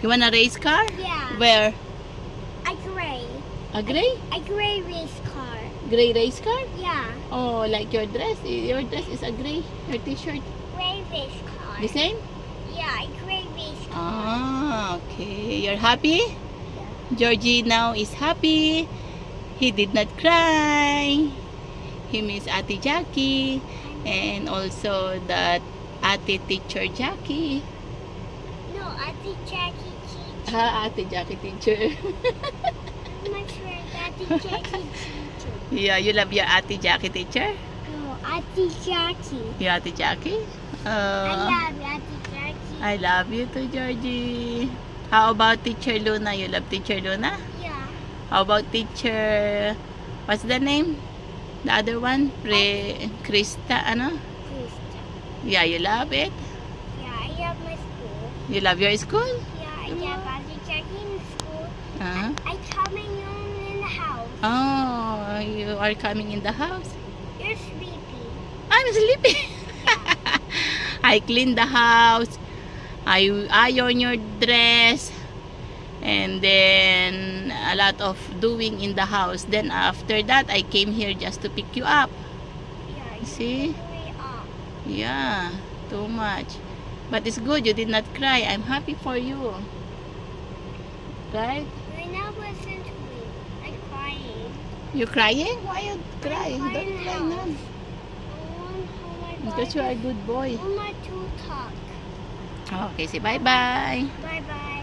You want a race car? Yeah. Where? A gray. A gray? A gray race car. Gray race car? Yeah. Oh, like your dress. Your dress is a gray. Your t-shirt. Gray race car. The same? Yeah, a gray race car. Ah, okay. You're happy? Georgie now is happy. He did not cry. He miss Ate Jackie. And also that Ate teacher Jackie. No, Ate Jackie teacher. Ah, Ate Jackie teacher. I'm not sure Ate Jackie teacher. Yeah, you love your Ate Jackie teacher? No, Ate Jackie. Your Ate Jackie? I love Ate Jackie. I love you too, Georgie. How about Teacher Luna? You love Teacher Luna? Yeah. How about Teacher... What's the name? The other one? Krista, ano? Krista. Yeah, you love it? Yeah, I love my school. You love your school? Yeah, I love Ate Jackie in school. Uh-huh. I coming in the house. Oh, you are coming in the house? You're sleepy. I'm sleeping. I clean the house. I iron your dress. And then a lot of doing in the house. Then after that, I came here just to pick you up. Yeah, you See? hurry up. Yeah, too much. But it's good. You did not cry. I'm happy for you. Right? You're not listening to me. I'm crying. You crying? Why you cry? I'm Don't crying cry now. now. Oh Because you are a good boy. I want to talk. Okay, say bye-bye. Bye-bye.